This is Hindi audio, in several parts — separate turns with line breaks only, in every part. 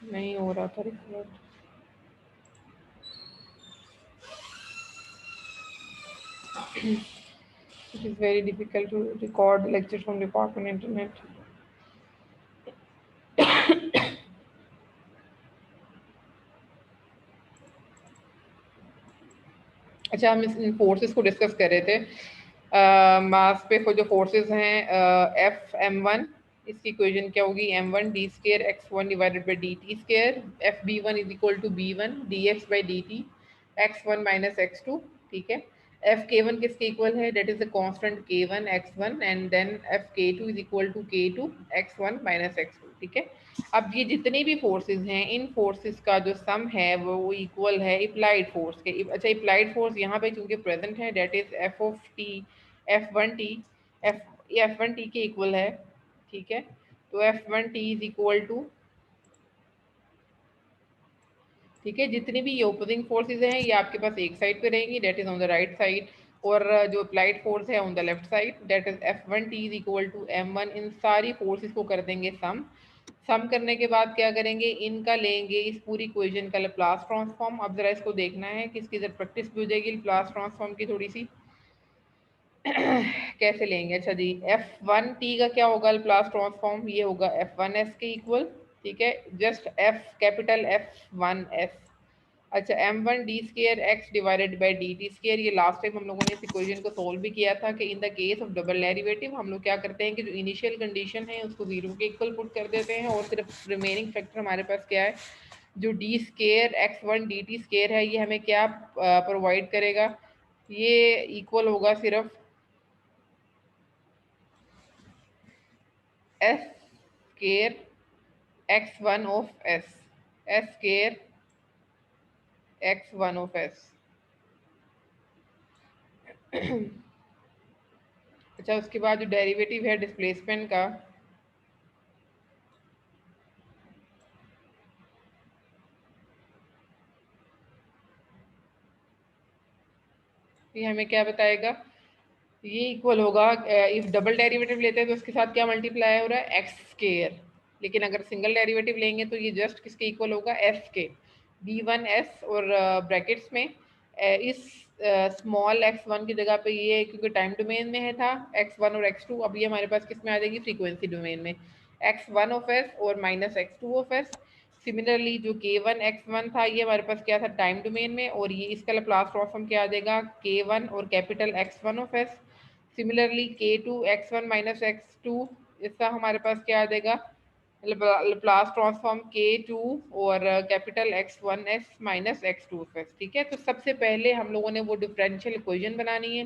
नहीं हो रहा था record. It is very difficult to record lecture from department internet. अच्छा, हम इन फोर्सेस को डिस्कस कर रहे थे। मास पे जो फोर्सेस हैं, एफ एम वन, इसकी इक्वेशन क्या होगी? M one D square X one divided by D T square, F B one is equal to B one D X by D T X one minus X two. ठीक है। एफ के वन किसके इक्वल है? That is the constant K one X one, and then F K two is equal to K two X one minus X two. ठीक है। अब ये जितने भी फोर्सेस हैं, इन फोर्सेस का जो सम है वो इक्वल है अप्लाइड फोर्स के। अच्छा, अप्लाइड फोर्स यहाँ पे चूंकि प्रेजेंट है, that is F of T, F one T, F F one T के इक्वल है। ठीक है। तो F one T is equal to, ठीक है, जितनी भी ये ओपोजिंग फोर्सेज हैं ये आपके पास एक साइड पे रहेंगी, that is on the right side, और जो अप्लाइड फोर्स है on the left side, that is F one T is equal to M one. इन सारी फोर्सेस को कर देंगे सम करने के बाद क्या करेंगे? इनका लेंगे इस पूरी इक्वेशन का लाप्लास ट्रांसफॉर्म। अब जरा इसको देखना है कि इसकी जरा प्रैक्टिस भी हो जाएगी लाप्लास ट्रांसफॉर्म की थोड़ी सी। कैसे लेंगे? अच्छा जी, एफ वन टी का क्या होगा लाप्लास ट्रांसफॉर्म? ये होगा एफ वन एस के इक्वल। ठीक है, just F capital F one S. अच्छा, M one D square X divided by D T square, ये लास्ट टाइम हम लोगों ने इस इक्वेशन को सोल्व भी किया था कि in the case of double derivative हम लोग क्या करते हैं कि जो इनिशियल कंडीशन है उसको जीरो के इक्वल पुट कर देते हैं, और सिर्फ रिमेनिंग फैक्टर हमारे पास क्या है? जो D square X one D T square है, ये हमें क्या प्रोवाइड करेगा? ये इक्वल होगा सिर्फ S square X one of S, S square X one of S. अच्छा, उसके बाद जो डेरिवेटिव है डिस्प्लेसमेंट का, ये हमें क्या बताएगा? ये इक्वल होगा, इफ डबल डेरिवेटिव लेते हैं तो इसके साथ क्या मल्टीप्लाई हो रहा है? X square. लेकिन अगर सिंगल डेरिवेटिव लेंगे तो ये जस्ट किसके इक्वल होगा? एस के। बी वन एस, और ब्रैकेट्स में इस स्मॉल एक्स वन की जगह पे ये, क्योंकि टाइम डोमेन में है था एक्स वन और एक्स टू, अब ये हमारे पास किस में आ जाएगी? फ्रीक्वेंसी डोमेन में, एक्स वन ऑफ एस और minus X two of S. Similarly जो के वन एक्स वन था ये हमारे पास क्या था? टाइम डोमेन में, और ये इसका लाप्लास ट्रांसफॉर्म क्या आ जाएगा? के वन और capital X one of S. Similarly K two X one minus X two, इसका हमारे पास क्या आ जाएगा? लाप्लास ट्रांसफॉर्म के टू और capital X one S minus X two S. ठीक है। तो सबसे पहले हम लोगों ने वो डिफरेंशियल इक्वेशन बनानी है।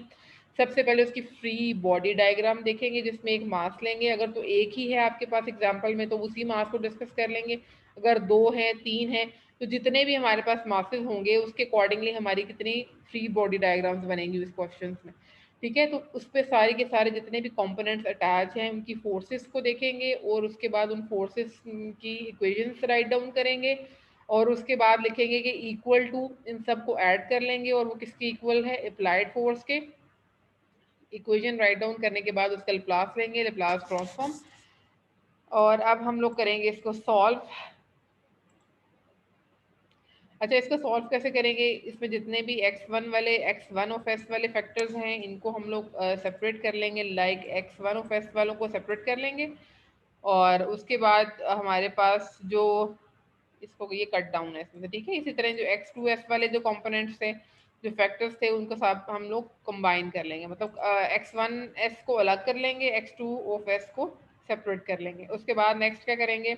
सबसे पहले उसकी फ्री बॉडी डायग्राम देखेंगे जिसमें एक मास लेंगे, अगर तो एक ही है आपके पास एग्जाम्पल में तो उसी मास को डिस्कस कर लेंगे, अगर दो है तीन है तो जितने भी हमारे पास मासेस होंगे उसके अकॉर्डिंगली हमारी कितनी फ्री बॉडी डायग्राम्स बनेंगी उस क्वेश्चन में। ठीक है। तो उस पर सारे के सारे जितने भी कंपोनेंट्स अटैच हैं उनकी फोर्सेस को देखेंगे, और उसके बाद उन फोर्सेस की इक्वेशंस राइट डाउन करेंगे, और उसके बाद लिखेंगे कि इक्वल टू, इन सब को ऐड कर लेंगे और वो किसकी इक्वल है? अप्लाइड फोर्स के। इक्वेशन राइट डाउन करने के बाद उसका लाप्लास लेंगे, लाप्लास ट्रांसफॉर्म। और अब हम लोग करेंगे इसको सॉल्व। अच्छा, इसको सॉल्व कैसे करेंगे? इसमें जितने भी एक्स वन वाले, एक्स वन ऑफ एस वाले फैक्टर्स हैं इनको हम लोग सेपरेट कर लेंगे, like x one of S वालों को सेपरेट कर लेंगे, और उसके बाद हमारे पास जो, इसको ये कट डाउन है इसमें से। ठीक है। इसी तरह जो एक्स टू एस वाले जो कंपोनेंट्स थे, जो फैक्टर्स थे, उनको सब हम लोग कंबाइन कर लेंगे, मतलब एक्स वन एस को अलग कर लेंगे, एक्स टू ऑफ एस को सेपरेट कर लेंगे। उसके बाद नेक्स्ट क्या करेंगे?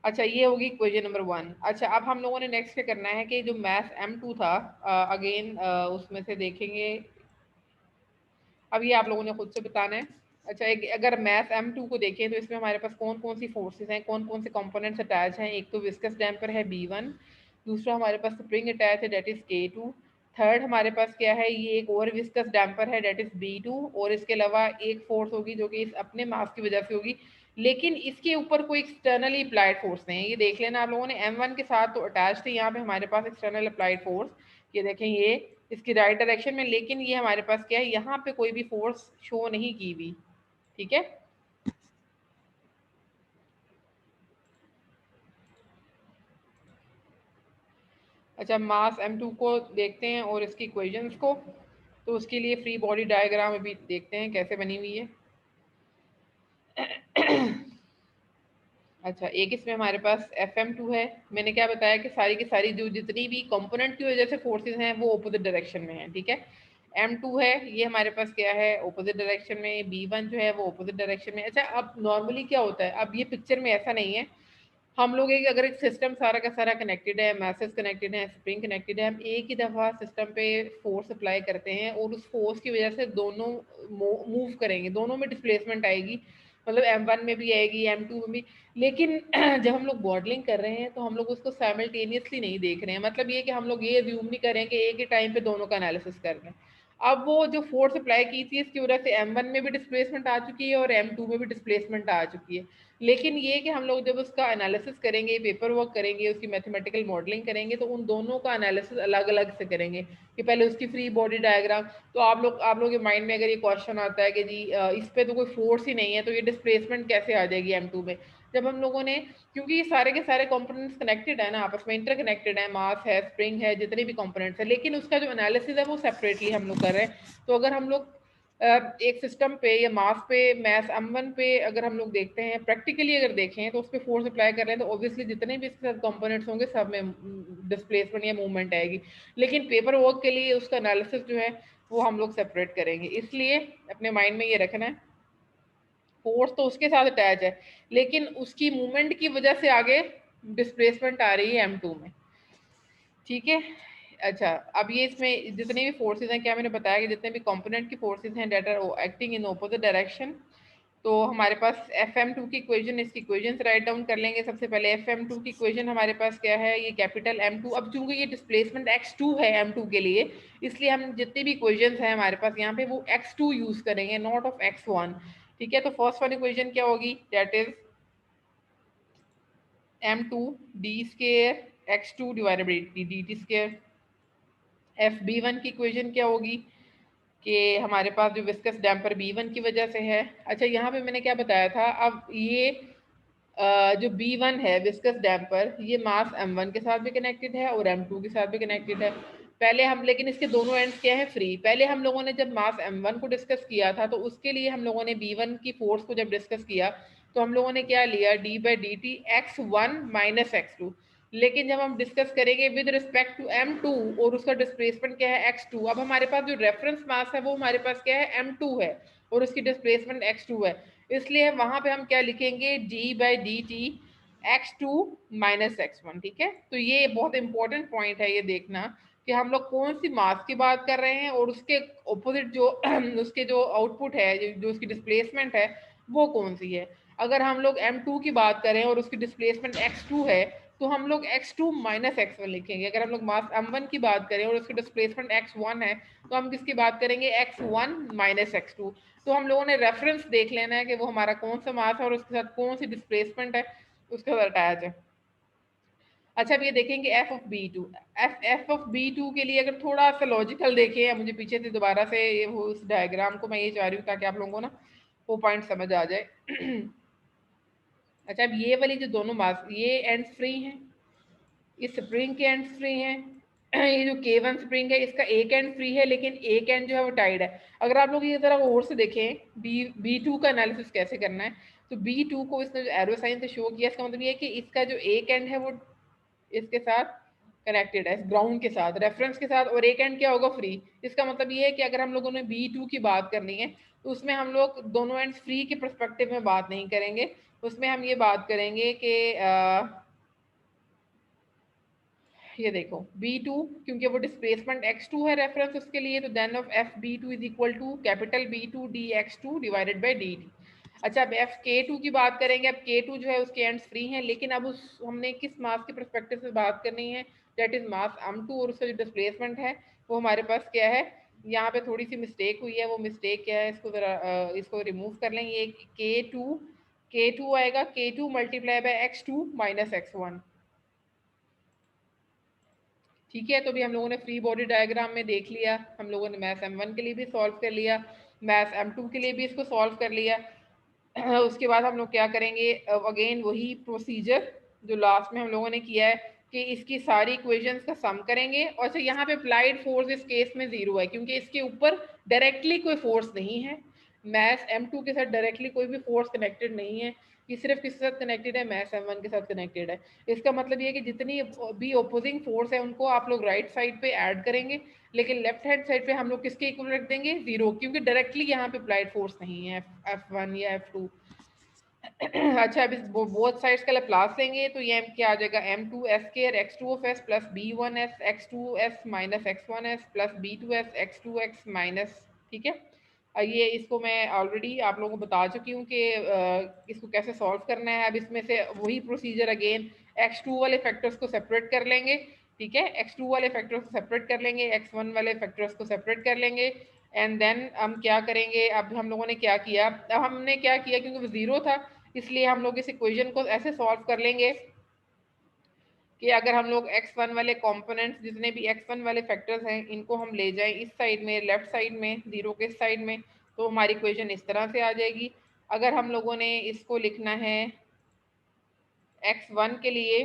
अच्छा, ये होगी इक्वेशन नंबर वन। अच्छा, अब हम लोगों ने नेक्स्ट क्या करना है कि जो मैथ M2 था, अगेन उसमें से देखेंगे। अब ये आप लोगों ने खुद से बताना है। अच्छा, एक अगर मैथ M2 को देखें तो इसमें हमारे पास कौन कौन सी फोर्सेस हैं, कौन कौन से कंपोनेंट्स अटैच हैं? एक तो विस्कस डैम्पर है B1, दूसरा हमारे पास स्प्रिंग अटैच है, डेट इज K2, थर्ड हमारे पास क्या है? ये एक और विस्कस डैम्पर है, डेट इज B2, और इसके अलावा एक फोर्स होगी जो कि इस अपने मास की वजह से होगी, लेकिन इसके ऊपर कोई एक्सटर्नली अप्लाइड फोर्स नहीं है। ये देख लेना आप लोगों ने, M1 के साथ तो अटैच थे, यहाँ पे हमारे पास एक्सटर्नल अप्लाइड फोर्स, ये देखें ये इसकी राइट डायरेक्शन में, लेकिन ये हमारे पास क्या है? यहाँ पे कोई भी फोर्स शो नहीं की हुई। ठीक है। अच्छा, मास m2 को देखते हैं और इसकी इक्वेशंस को। तो उसके लिए फ्री बॉडी डायग्राम अभी देखते हैं कैसे बनी हुई है। अच्छा, एक इसमें हमारे पास FM2 है। मैंने क्या बताया कि सारी की सारी जो जितनी भी कंपोनेंट की वजह से फोर्सेस हैं वो ऑपोजिट डायरेक्शन में हैं, ठीक है। M2 है, ये हमारे पास क्या है, ऑपोजिट डायरेक्शन में। B1 जो है वो ऑपोजिट डायरेक्शन में। अच्छा, अब नॉर्मली क्या होता है, अब ये पिक्चर में ऐसा नहीं है। हम लोग अगर एक सिस्टम सारा का सारा कनेक्टेड है, मैसेज कनेक्टेड है, स्प्रिंग कनेक्टेड है, हम एक ही दफ़ा सिस्टम पे फोर्स अप्लाई करते हैं और उस फोर्स की वजह से दोनों मूव करेंगे, दोनों में डिस्प्लेसमेंट आएगी, मतलब M1 में भी आएगी, M2 में भी। लेकिन जब हम लोग मॉडलिंग कर रहे हैं तो हम लोग उसको साइमल्टेनियसली नहीं देख रहे हैं। मतलब ये कि हम लोग ये अज्यूम नहीं करें कि एक ही टाइम पे दोनों का एनालिसिस कर रहे हैं। अब वो जो फोर्स अप्लाई की थी इसकी वजह से M1 में भी डिस्प्लेसमेंट आ चुकी है और M2 में भी डिस्प्लेसमेंट आ चुकी है। लेकिन ये कि हम लोग जब उसका एनालिसिस करेंगे, पेपर वर्क करेंगे, उसकी मैथमेटिकल मॉडलिंग करेंगे तो उन दोनों का एनालिसिस अलग अलग से करेंगे कि पहले उसकी फ्री बॉडी डायग्राम। तो आप लोग के माइंड में अगर ये क्वेश्चन आता है कि जी इस पे तो कोई फोर्स ही नहीं है तो ये डिस्प्लेसमेंट कैसे आ जाएगी M2 में। जब हम लोगों ने, क्योंकि ये सारे के सारे कंपोनेंट्स कनेक्टेड है ना, आपस में इंटरकनेक्टेड है, मास है, स्प्रिंग है, जितने भी कंपोनेंट्स है, लेकिन उसका जो एनालिसिस है वो सेपरेटली हम लोग कर रहे हैं। तो अगर हम लोग एक सिस्टम पे या मास पे, मैस M1 पे अगर हम लोग देखते हैं प्रैक्टिकली, अगर देखें तो उस पर फोर्स अप्लाई कर रहे हैं तो ऑब्वियसली जितने भी इसके साथ कंपोनेंट्स होंगे सब में डिस्प्लेसमेंट या मूवमेंट आएगी। लेकिन पेपर वर्क के लिए उसका एनालिसिस जो है वो हम लोग सेपरेट करेंगे। इसलिए अपने माइंड में ये रखना है, फोर्स तो उसके साथ अटैच है लेकिन उसकी मूवमेंट की वजह से आगे डिस्प्लेसमेंट आ रही है M2 में, ठीक है। अच्छा, अब ये इसमें जितने भी फोर्सेस हैं, क्या मैंने बताया कि जितने भी कंपोनेंट की फोर्सेस हैं that are acting in opposite direction. तो हमारे पास FM2 की इक्वेशन, इसकी इक्वेशन राइट डाउन कर लेंगे। सबसे पहले FM2 की इक्वेशन हमारे पास क्या है, ये कैपिटल M2। अब चूंकि ये डिस्प्लेसमेंट x2 है M2 के लिए, इसलिए हम जितनी भी इक्वेशन हैं हमारे पास यहाँ पे वो x2 यूज करेंगे, नॉट ऑफ x1, ठीक है। तो फर्स्ट वाली इक्वेशन क्या होगी, that is M2 d square x2 divided by dt square. FB1 की इक्वेशन क्या होगी कि हमारे पास जो विस्कस डैम्पर B1 की वजह से है। अच्छा, यहाँ पे मैंने क्या बताया था, अब ये जो B1 है विस्कस डैम्पर, ये मास M1 के साथ भी कनेक्टेड है और M2 के साथ भी कनेक्टेड है। पहले हम, लेकिन इसके दोनों एंड्स क्या है, फ्री। पहले हम लोगों ने जब मास M1 को डिस्कस किया था तो उसके लिए हम लोगों ने B1 की फोर्स को जब डिस्कस किया तो हम लोगों ने क्या लिया, d/dt x1 माइनस x2। लेकिन जब हम डिस्कस करेंगे विद रिस्पेक्ट टू M2 और उसका डिस्प्लेसमेंट क्या है, x2। अब हमारे पास जो रेफरेंस मास है वो हमारे पास क्या है, M2 है और उसकी डिस्प्लेसमेंट x2 है। इसलिए वहां पे हम क्या लिखेंगे, d/dt x2 माइनस x1, ठीक है। तो ये बहुत इंपॉर्टेंट पॉइंट है ये देखना कि हम लोग कौन सी मास की बात कर रहे हैं और उसके ऑपोजिट जो उसके जो आउटपुट है, जो उसकी डिस्प्लेसमेंट है वो कौन सी है। अगर हम लोग M2 की बात करें और उसकी डिस्प्लेसमेंट x2 है तो हम लोग x2 माइनस x1 लिखेंगे। अगर हम लोग मास M1 की बात करें और उसकी डिस्प्लेसमेंट x1 है तो हम किसकी बात करेंगे, x1 माइनस x2। तो हम लोगों ने रेफरेंस देख लेना है कि वो हमारा कौन सा मास है और उसके साथ कौन सी डिस्प्लेसमेंट है, उसके साथ अटैच है। अच्छा, अब ये देखेंगे एफ ऑफ बी टू के लिए अगर थोड़ा सा लॉजिकल देखें, मुझे पीछे से दोबारा से ये वो उस डायग्राम को मैं ये चाह रही हूँ ताकि आप लोगों को ना वो पॉइंट समझ आ जाए। अच्छा, अब ये वाली जो दोनों मास, ये एंड्स फ्री हैं, इस स्प्रिंग के एंड फ्री हैं। ये जो K1 स्प्रिंग है इसका एक एंड फ्री है लेकिन एक एंड जो है वो टाइड है। अगर आप लोग ये जरा और से देखें B2 का एनालिसिस कैसे करना है, तो B2 को इसने जो एरो साइन से शो किया, इसका मतलब ये है कि इसका जो एक एंड है वो इसके साथ कनेक्टेड है, ग्राउंड के साथ, रेफरेंस के साथ, और एक एंड क्या होगा, फ्री। इसका मतलब ये है कि अगर हम लोगों ने B2 की बात करनी है तो उसमें हम लोग दोनों एंड फ्री के परस्पेक्टिव में बात नहीं करेंगे। उसमें हम ये बात करेंगे कि ये देखो B2, क्योंकि वो डिस्प्लेसमेंट x2 है रेफरेंस उसके लिए, तो then of FB2 is equal to capital B2 dx2 divided by dt। अच्छा, अब FK2 की बात करेंगे। अब K2 जो है उसके एंड्स फ्री हैं लेकिन अब उस हमने किस मास के परस्पेक्टिव से बात करनी है, दैट इज मास M2 और उसका जो डिस्प्लेसमेंट है वो हमारे पास क्या है। यहाँ पे थोड़ी सी मिस्टेक हुई है, वो मिस्टेक क्या है, इसको जरा इसको रिमूव कर लेंगे। ये K2 आएगा, K2 multiply by x2 minus x1, ठीक है। तो भी हम लोगों ने फ्री बॉडी डायग्राम में देख लिया, हम लोगों ने मैथ M1 के लिए भी सॉल्व कर लिया, मैथ M2 के लिए भी इसको सॉल्व कर लिया। उसके बाद हम लोग क्या करेंगे, अगेन वही प्रोसीजर जो लास्ट में हम लोगों ने किया है कि इसकी सारी इक्वेशंस का सम करेंगे। और अच्छा यहाँ पे अप्लाइड फोर्स इस केस में 0 है क्योंकि इसके ऊपर डायरेक्टली कोई फोर्स नहीं है, मैस M2 के साथ डायरेक्टली कोई भी फोर्स कनेक्टेड नहीं है, ये सिर्फ किसके साथ कनेक्टेड है, मैस M1 के साथ कनेक्टेड है। इसका मतलब ये है कि जितनी भी ओपोजिंग फोर्स है उनको आप लोग राइट साइड पे ऐड करेंगे, लेकिन लेफ्ट हैंड साइड पे हम लोग किसके इक्वल रख देंगे, 0, क्योंकि डायरेक्टली यहाँ पे अप्लाइड फोर्स नहीं है F1 या F2। अच्छा, अब इस बोथ साइड्स का लाप्लास लेंगे तो ये क्या आ जाएगा, M2S square x2 plus B1S x2S minus x1S plus B2S x2x minus, ठीक है। ये इसको मैं ऑलरेडी आप लोगों को बता चुकी हूँ कि इसको कैसे सॉल्व करना है। अब इसमें से वही प्रोसीजर अगेन, x2 वाले फैक्टर्स को सेपरेट कर लेंगे, ठीक है, x2 वाले फैक्टर्स को सेपरेट कर लेंगे, x1 वाले फैक्टर्स को सेपरेट कर लेंगे, एंड देन हम क्या करेंगे, अब हम लोगों ने क्या किया, अब हमने क्या किया क्योंकि वो 0 था इसलिए हम लोग इस इक्वेशन को ऐसे सॉल्व कर लेंगे कि अगर हम लोग x1 वाले कंपोनेंट्स, जितने भी x1 वाले फैक्टर्स हैं, इनको हम ले जाएं इस साइड में, लेफ्ट साइड में, 0 के साइड में, तो हमारी इक्वेशन इस तरह से आ जाएगी। अगर हम लोगों ने इसको लिखना है x1 के लिए,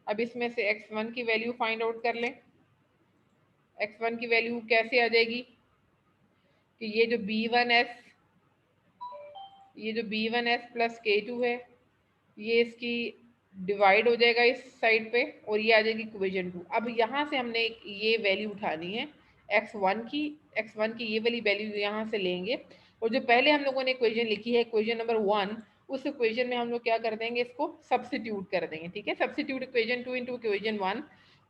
अब इसमें से x1 की वैल्यू फाइंड आउट कर लें। x1 की वैल्यू कैसे आ जाएगी कि ये जो B1S प्लस K2 है, ये इसकी डिवाइड हो जाएगा इस साइड पे और ये आ जाएगी इक्वेशन 2। अब यहाँ से हमने ये वैल्यू उठानी है x1 की ये वाली वैल्यू यहाँ से लेंगे, और जो पहले हम लोगों ने इक्वेशन लिखी है इक्वेशन नंबर 1, उस इक्वेशन में हम लोग क्या कर देंगे, इसको सब्स्टिट्यूट कर देंगे, ठीक है। सब्स्टिट्यूट इक्वेशन 2 इंटू इक्वेशन 1,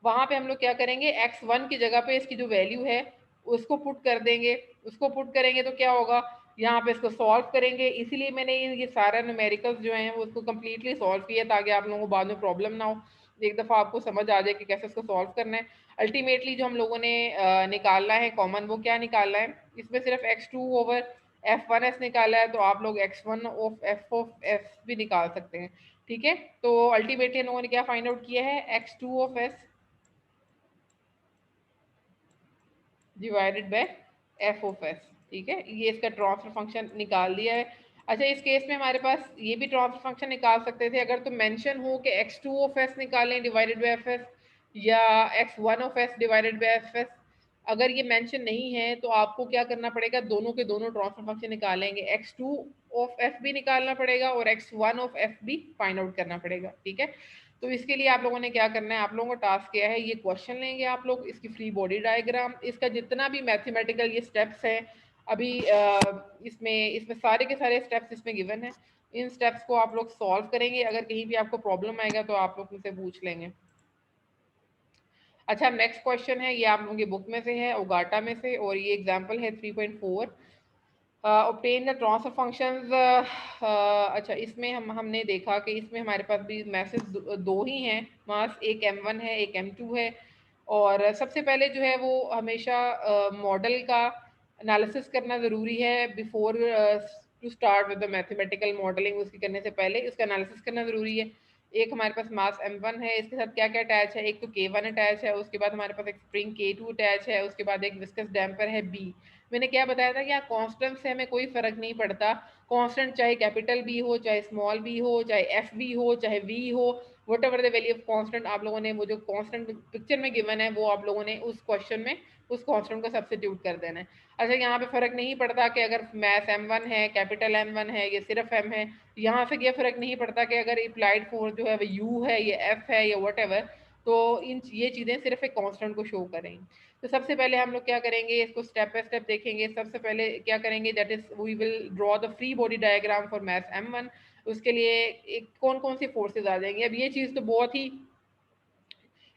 वहाँ पे हम लोग क्या करेंगे, x1 की जगह पे इसकी जो वैल्यू है उसको पुट कर देंगे। उसको पुट करेंगे तो क्या होगा, यहाँ पे इसको सॉल्व करेंगे, इसीलिए मैंने ये सारा न्यूमेरिकल्स जो हैं वो उसको कम्प्लीटली सॉल्व किया ताकि आप लोगों को बाद में प्रॉब्लम ना हो, एक दफ़ा आपको समझ आ जाए कि कैसे इसको सॉल्व करना है। अल्टीमेटली जो हम लोगों ने निकालना है कॉमन, वो क्या निकालना है, इसमें सिर्फ x2 ओवर F1S निकाला है, तो आप लोग x1 ऑफ F भी निकाल सकते हैं, ठीक है। तो अल्टीमेटली हम लोगों ने क्या फाइंड आउट किया है, x2 of S divided by F of S, ठीक है, ये इसका ट्रांसफर फंक्शन निकाल दिया है। अच्छा, इस केस में हमारे पास ये भी ट्रांसफर फंक्शन निकाल सकते थे अगर तो मेंशन हो कि x2 ऑफ एस निकालें डिवाइडेड बाय एफ एस या x1 of S divided by F S. अगर ये मेंशन नहीं है तो आपको क्या करना पड़ेगा, दोनों के दोनों ट्रांसफर फंक्शन निकालेंगे, x2 ऑफ एफ भी निकालना पड़ेगा और x1 ऑफ एफ भी फाइंड आउट करना पड़ेगा, ठीक है। तो इसके लिए आप लोगों ने क्या करना है, आप लोगों का टास्क क्या है, ये क्वेश्चन लेंगे आप लोग, इसकी फ्री बॉडी डायग्राम, इसका जितना भी मैथमेटिकल ये स्टेप्स हैं अभी इसमें इसमें सारे के सारे स्टेप्स इसमें गिवन है, इन स्टेप्स को आप लोग सॉल्व करेंगे। अगर कहीं भी आपको प्रॉब्लम आएगा तो आप लोग मुझसे पूछ लेंगे। अच्छा, नेक्स्ट क्वेश्चन है, ये आप लोगों की बुक में से है, ओगाटा में से, और ये एग्जाम्पल है 3.4, ऑब्टेन द ट्रांसफर फंक्शंस। अच्छा, इसमें हमने देखा कि इसमें हमारे पास भी मैसेज दो ही हैं, मास एक M1 है एक M2 है। और सबसे पहले जो है वो हमेशा मॉडल का एनालिसिस करना ज़रूरी है before to start with the mathematical modelling. उसकी करने से पहले उसका एनालिसिस करना ज़रूरी है। एक हमारे पास मास M1 है, इसके साथ क्या क्या अटैच है, एक तो K1 अटैच है, उसके बाद हमारे पास एक स्प्रिंग K2 अटैच है, उसके बाद एक विस्कस डैम्पर है B। मैंने क्या बताया था कि यहाँ कांस्टेंट से हमें कोई फर्क नहीं पड़ता, कांस्टेंट चाहे कैपिटल बी हो, चाहे स्मॉल बी हो, चाहे एफ बी हो, चाहे वी हो, what ever the value of constant, आप लोगों ने वो जो कांस्टेंट पिक्चर में गिवन है वो आप लोगों ने उस क्वेश्चन में उस कांस्टेंट को सब्स्टिट्यूट कर देना है। अच्छा, यहाँ पे फर्क नहीं पड़ता कि अगर मैथ M1 है, कैपिटल M1 है, ये सिर्फ M है, यहाँ से ये फर्क नहीं पड़ता कि अगर अप्लाइड फोर्स जो है वो U है, ये F है, या वट एवर, तो इन ये चीज़ें सिर्फ एक कांस्टेंट को शो करेंगी। तो सबसे पहले हम लोग क्या करेंगे, इसको स्टेप बाय स्टेप देखेंगे। सबसे पहले क्या करेंगे, that is we will draw the free body diagram for math M1। उसके लिए एक कौन कौन सी फोर्सेज आ जाएंगी। अब ये चीज़ तो बहुत ही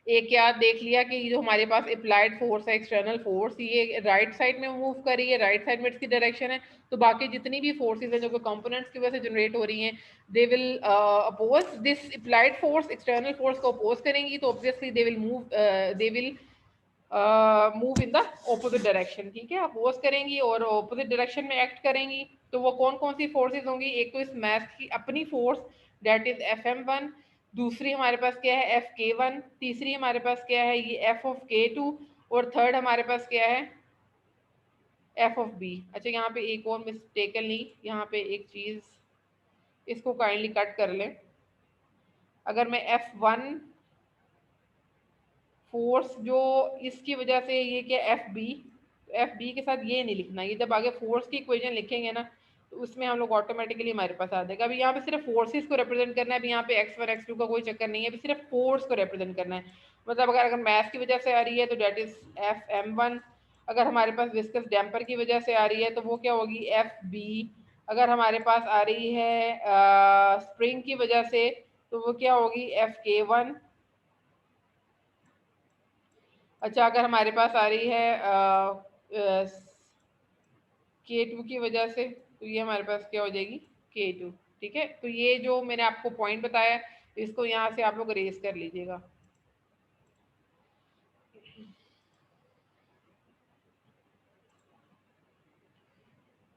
एक क्या देख लिया कि जो हमारे पास अप्लाइड फोर्स है, एक्सटर्नल फोर्स, ये राइट साइड में मूव कर रही है, राइट साइड में इसकी डायरेक्शन है, तो बाकी जितनी भी फोर्सेज हैं जो कंपोनेंट्स की वजह से जनरेट हो रही हैं, they will oppose this applied force, external force को अपोज करेंगी, तो obviously they will move in the opposite direction, ठीक है, अपोज करेंगी और ऑपोजिट डायरेक्शन में एक्ट करेंगी। तो वो कौन कौन सी फोर्सेज होंगी, एक तो इस मैथ की अपनी फोर्स दैट इज Fm1, दूसरी हमारे पास क्या है Fk1, तीसरी हमारे पास क्या है ये F ऑफ K2, और थर्ड हमारे पास क्या है F ऑफ B। अच्छा, यहाँ पे एक और मिस्टेकनली यहाँ पे एक चीज़, इसको काइंडली कट कर लें। अगर मैं F1 फोर्स जो इसकी वजह से ये क्या एफ बी के साथ ये नहीं लिखना, ये जब आगे फोर्स की इक्वेशन लिखेंगे ना तो उसमें हम लोग ऑटोमेटिकली हमारे पास आ जाएगा। अभी यहाँ पे सिर्फ फोर्सेस को रिप्रेजेंट करना है, अभी यहाँ पे x1 x2 का कोई चक्कर नहीं है, अभी सिर्फ फोर्स को रिप्रेजेंट करना है। मतलब अगर मैथ की वजह से आ रही है तो डेट इज एफ m1, अगर हमारे पास विस्कस डैम्पर की वजह से आ रही है तो वो क्या होगी एफ बी, अगर हमारे पास आ रही है स्प्रिंग की वजह से तो वो क्या होगी एफ के वन। अच्छा, अगर हमारे पास आ रही है के टू की वजह से तो ये हमारे पास क्या हो जाएगी के टू। ठीक है, तो ये जो मैंने आपको पॉइंट बताया इसको यहाँ से आप लोग रेस कर लीजिएगा।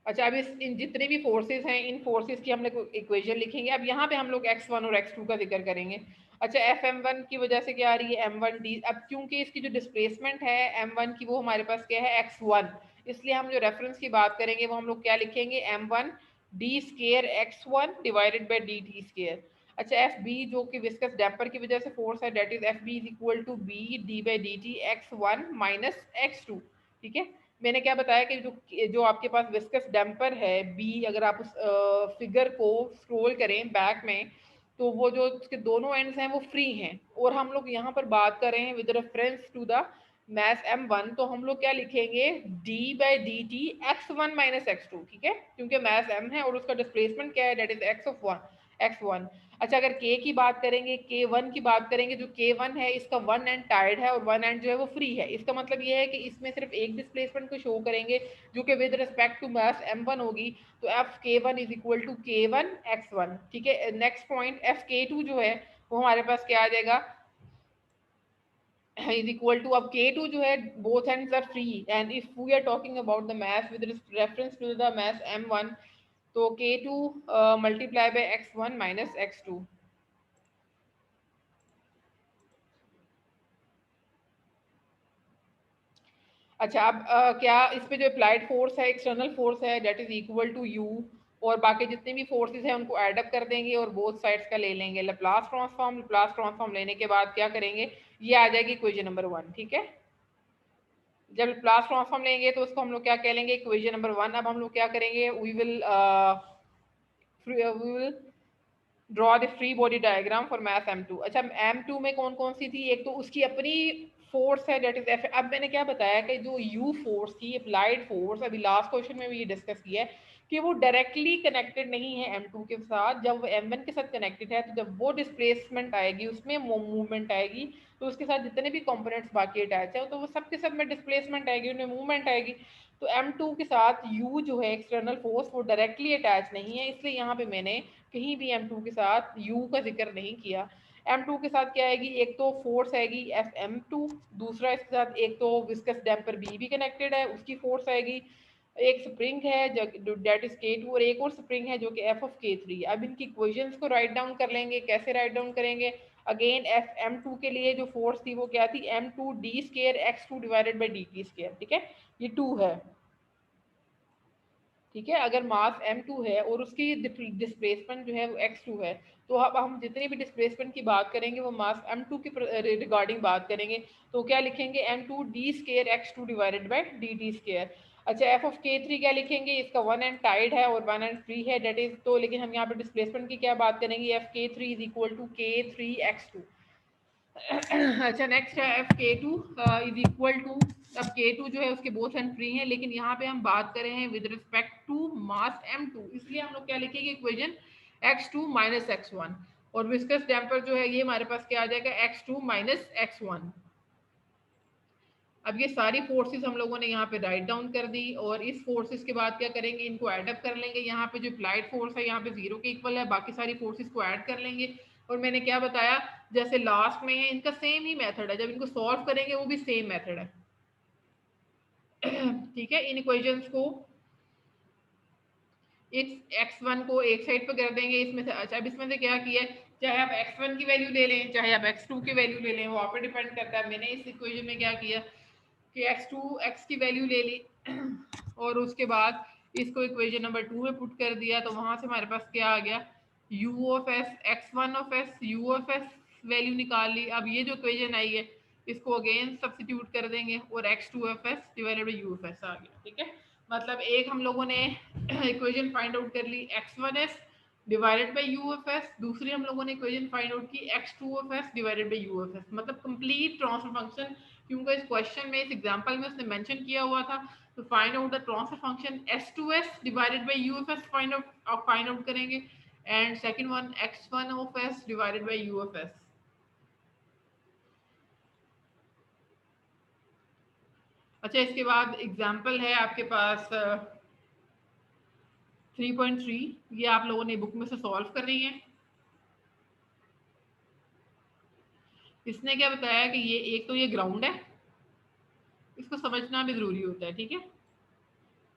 अच्छा, अब इस इन जितने भी फोर्सेस हैं इन फोर्सेस की हम लोग इक्वेशन लिखेंगे। अब यहाँ पे हम लोग x1 और x2 का जिक्र करेंगे। अच्छा, एफ m1 की वजह से क्या आ रही है m1d, अब क्योंकि इसकी जो डिस्प्लेसमेंट है m1 की वो हमारे पास क्या है x1, इसलिए हम जो रेफरेंस की बात करेंगे वो हम लोग क्या लिखेंगे m1 d square x1 divided by dt square. अच्छा, एफ बी जो कि विस्कस डैम्पर की वजह से फोर्स है, that is F B is equal to B D by D T x1 minus x2। ठीक है, मैंने क्या बताया कि जो आपके पास विस्कस डैम्पर है बी, अगर आप उस फिगर को स्क्रॉल करें बैक में तो वो जो उसके दोनों एंड्स हैं वो फ्री हैं, और हम लोग यहाँ पर बात कर रहे हैं with reference to the math m1, तो हम लोग क्या लिखेंगे d by D T x1 minus x2। ठीक है, क्योंकि मैथ m है और उसका डिस्प्लेसमेंट क्या है डेट इज x1। अच्छा, अगर k की बात करेंगे k1 की बात करेंगे, जो k1 है इसका वन एंड टाइड है और वन एंड जो है वो फ्री है, इसका मतलब ये है कि इसमें सिर्फ एक डिस्प्लेसमेंट को शो करेंगे जो कि with respect to mass m1 होगी, तो F K one is equal to के वन एक्स वन। ठीक है, next point F K to जो है वो हमारे पास क्या आ जाएगा इज इक्वल टू, अब k2 जो है both ends are free and if we are talking about the math with reference to the math m1, तो k2 multiply by x1 minus x2। अच्छा, अब क्या इस पे जो अप्लाइड फोर्स है एक्सटर्नल फोर्स है that is equal to U, और बाकी जितने भी फोर्सेस हैं उनको ऐड अप कर देंगे और बोथ साइड्स का ले लेंगे लैप्लास ट्रांसफॉर्म लेने के बाद क्या करेंगे, ये आ जाएगी इक्वेशन नंबर 1। ठीक है, जब लैप्लास ट्रांसफॉर्म लेंगे तो उसको हम लोग क्या कह लेंगे इक्वेशन नंबर 1। अब हम लोग क्या करेंगे we will draw the free body diagram for math m2। अच्छा, m2 में कौन कौन सी थी, एक तो उसकी अपनी फोर्स है डेट इज एफ। अब मैंने क्या बताया कि जो u फोर्स थी अप्लाइड फोर्स, अभी लास्ट क्वेश्चन में भी ये डिस्कस किया है कि वो डायरेक्टली कनेक्टेड नहीं है m2 के साथ, जब वो m1 के साथ कनेक्टेड है तो जब वो डिस्प्लेसमेंट आएगी उसमें मूवमेंट आएगी, तो उसके साथ जितने भी कंपोनेंट्स बाकी अटैच है तो वो सबके सब में डिस्प्लेसमेंट आएगी, उनमें मूवमेंट आएगी। तो m2 के साथ u जो है एक्सटर्नल फोर्स वो डायरेक्टली अटैच नहीं है, इसलिए यहाँ पे मैंने कहीं भी m2 के साथ u का जिक्र नहीं किया। m2 के साथ क्या आएगी, एक तो फोर्स आएगी एफ m2, दूसरा इसके साथ एक तो विस्कस डैम्पर b भी कनेक्टेड है उसकी फोर्स आएगी, एक स्प्रिंग है डेट इज k2, और एक और स्प्रिंग है जो कि f ऑफ k3। अब इनकी इक्वेशंस को राइट डाउन कर लेंगे, कैसे राइट डाउन करेंगे, अगेन एफ m2 के लिए जो फोर्स थी वो क्या थी m2 d square x2 divided by dt square. ठीक है, ये 2 है। ठीक है, अगर मास m2 है और उसकी डिस्प्लेसमेंट जो है वो x2 है, तो अब हम जितनी भी डिस्प्लेसमेंट की बात करेंगे वो मास m2 की रिगार्डिंग बात करेंगे, तो क्या लिखेंगे m2 d square x2 divided by dt square. अच्छा, एफ ऑफ k3 क्या लिखेंगे, इसका वन एंड टाइड है और वन एंड फ्री है डेट इज, तो लेकिन हम यहाँ पे डिस्प्लेसमेंट की क्या बात करेंगे, F k3 is equal to k3 x2। अच्छा, नेक्स्ट है F K two is equal to, अब के टू जो है उसके बोथ एंड फ्री हैं, लेकिन यहाँ पे हम बात कर रहे हैं with respect to mass m2, इसलिए हम लोग क्या लिखेंगे इक्वेशन x2 माइनस x1, और विस्कस डैम्पर जो है ये हमारे पास क्या आ जाएगा x2 माइनस x1। अब ये सारी फोर्सेस हम लोगों ने यहाँ पे राइट डाउन कर दी, और इस फोर्सेस के बाद क्या करेंगे, इनको ऐड अप कर लेंगे। यहाँ पे जो अप्लाइड फोर्स है यहाँ पे 0 के इक्वल है, बाकी सारी फोर्सेस को ऐड कर लेंगे। और मैंने क्या बताया, जैसे लास्ट में है इनका सेम ही मेथड है, जब इनको सॉल्व करेंगे वो भी सेम मेथड है। ठीक है, इन इक्वेशंस को इस x1 को एक साइड पर कर देंगे इसमें से। अच्छा, अब इसमें से क्या किया है, चाहे आप x1 की वैल्यू ले लें चाहे आप x2 की वैल्यू ले लें, वो आप पे डिपेंड करता है। मैंने इस इक्वेशन में क्या किया कि x2 x की वैल्यू ले ली और उसके बाद इसको इक्वेशन नंबर 2 में पुट कर दिया, तो वहां से हमारे पास क्या आ गया u of s x1 of s u of s value निकाल ली। अब ये जो इक्वेशन आई है इसको अगेन सब्स्टिट्यूट कर देंगे और x2fs डिवाइडेड बाई ufs आ गया। ठीक है, मतलब एक हम लोगों ने इक्वेशन फाइंड आउट कर ली x1s डिवाइडेड बाई ufs, दूसरी हम लोगों ने इक्वेशन फाइंड आउट की x2fs डिवाइडेड बाई ufs, मतलब कंप्लीट ट्रांसफर फंक्शन, क्योंकि इस क्वेश्चन में, इस एग्जांपल में उसने मेंशन किया हुआ था। तो find out the transfer function s2s divided by ufs find out करेंगे, and second one x1 divided by ufs। अच्छा, इसके बाद एग्जाम्पल है आपके पास 3.3, ये आप लोगों ने बुक में से सॉल्व कर रही है। इसने क्या बताया कि ये एक तो ये ग्राउंड है, इसको समझना भी जरूरी होता है। ठीक है,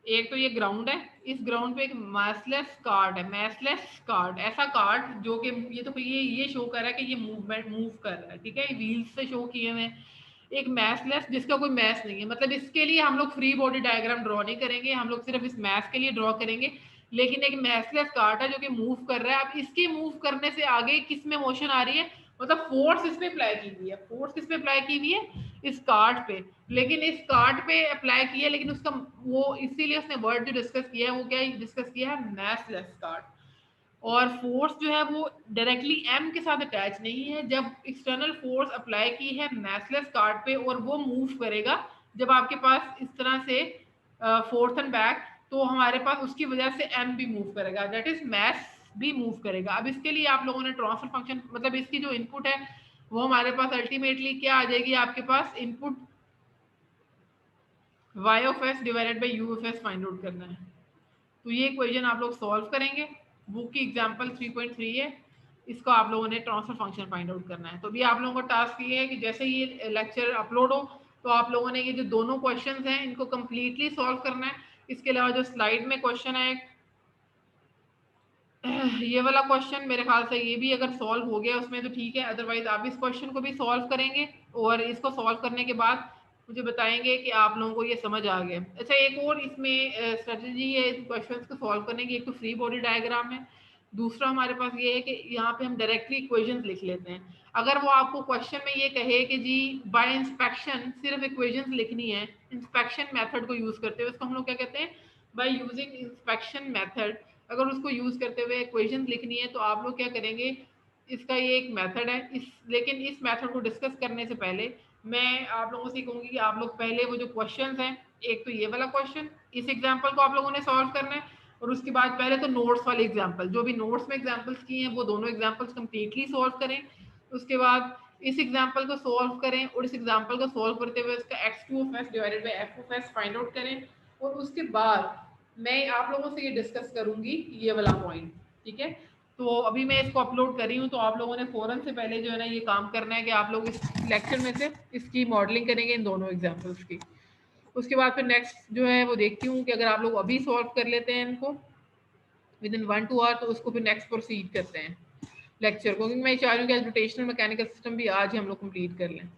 एक तो ये ग्राउंड है, इस ग्राउंड पे एक मैसलेस कार्ड है, मैसलेस कार्ड, ऐसा कार्ड जो कि ये तो ये शो कर रहा है कि ये मूवमेंट मूव कर रहा है। ठीक है, व्हील्स से शो किए हुए हैं। एक मैसलेस जिसका कोई मैस नहीं है, मतलब इसके लिए हम लोग फ्री बॉडी डायग्राम ड्रॉ नहीं करेंगे, हम लोग सिर्फ इस मैस के लिए ड्रॉ करेंगे। लेकिन एक मैसलेस कार्ड है जो कि मूव कर रहा है। अब इसके मूव करने से आगे किस में मोशन आ रही है, मतलब फोर्स इस पे अप्लाई की हुई है, फोर्स किस पे अप्लाई की हुई है, इस कार्ड पे। लेकिन इस कार्ड पे अप्लाई किया, लेकिन उसका वो इसीलिए उसने वर्ड जो डिस्कस किया है वो क्या डिस्कस किया है, मैसलेस कार्ड। और फोर्स जो है वो डायरेक्टली एम के साथ अटैच नहीं है। जब एक्सटर्नल फोर्स अप्लाई की है मैसलेस कार्ड पे और वो मूव करेगा, जब आपके पास इस तरह से फोर्थ एंड बैक, तो हमारे पास उसकी वजह से एम भी मूव करेगा, दैट इज मैस भी मूव करेगा। अब इसके लिए आप लोगों ने ट्रांसफर फंक्शन, मतलब इसकी जो इनपुट है वो हमारे पास अल्टीमेटली क्या आ जाएगी, आपके पास input y of S divided by U of S find out करना है। तो ये इक्वेशन आप लोग सॉल्व करेंगे, बुक की एग्जांपल 3.3 है, इसको आप लोगों ने ट्रांसफर फंक्शन फाइंड आउट करना है। तो भी आप लोगों का टास्क ये है कि जैसे ये लेक्चर अपलोड हो तो आप लोगों ने ये जो दोनों क्वेश्चंस हैं इनको कंप्लीटली सॉल्व करना है। इसके अलावा जो स्लाइड में क्वेश्चन है ये वाला क्वेश्चन, मेरे ख्याल से ये भी अगर सॉल्व हो गया उसमें तो ठीक है, अदरवाइज आप इस क्वेश्चन को भी सॉल्व करेंगे और इसको सॉल्व करने के बाद मुझे बताएंगे कि आप लोगों को ये समझ आ गया। अच्छा, एक और इसमें स्ट्रेटजी है इस क्वेश्चन को सॉल्व करने की। एक तो फ्री बॉडी डायग्राम है, दूसरा हमारे पास ये है कि यहाँ पे हम डायरेक्टली इक्वेशंस लिख लेते हैं। अगर वो आपको क्वेश्चन में ये कहे कि जी बाय इंस्पेक्शन सिर्फ इक्वेशंस लिखनी है, इंस्पेक्शन मेथड को यूज करते हुए, इसको हम लोग क्या कहते हैं, बाय यूजिंग इंस्पेक्शन मेथड, अगर उसको यूज करते हुए इक्वेशंस लिखनी है तो आप लोग क्या करेंगे, इसका ये एक मेथड है। लेकिन इस मेथड को डिस्कस करने से पहले मैं आप लोगों से कहूंगी कि आप लोग पहले वो जो क्वेश्चंस हैं, एक तो ये वाला क्वेश्चन, इस एग्जांपल को आप लोगों ने सॉल्व करना है, और उसके बाद पहले तो नोट्स वाले एग्जांपल, जो भी नोट्स में एग्जांपल्स किए हैं वो दोनों एग्जांपल्स कंप्लीटली सॉल्व करें। उसके बाद इस एग्जांपल को सॉल्व करें और इस एग्जांपल को सॉल्व करते हुए इसका x2 divided by f find out करें। और उसके बाद मैं आप लोगों से ये डिस्कस करूंगी ये वाला पॉइंट। ठीक है, तो अभी मैं इसको अपलोड कर रही हूँ, तो आप लोगों ने फौरन से पहले जो है ना ये काम करना है कि आप लोग इस लेक्चर में से इसकी मॉडलिंग करेंगे इन दोनों एग्जाम्पल्स की। उसके बाद फिर नेक्स्ट जो है वो देखती हूँ कि अगर आप लोग अभी सॉल्व कर लेते हैं इनको विद इन 1-2 आवर, तो उसको फिर नेक्स्ट प्रोसीड करते हैं लेक्चर को, क्योंकि मैं चाह रही हूँ कि रोटेशनल मैकेनिकल सिस्टम भी आज ही हम लोग कंप्लीट कर लें।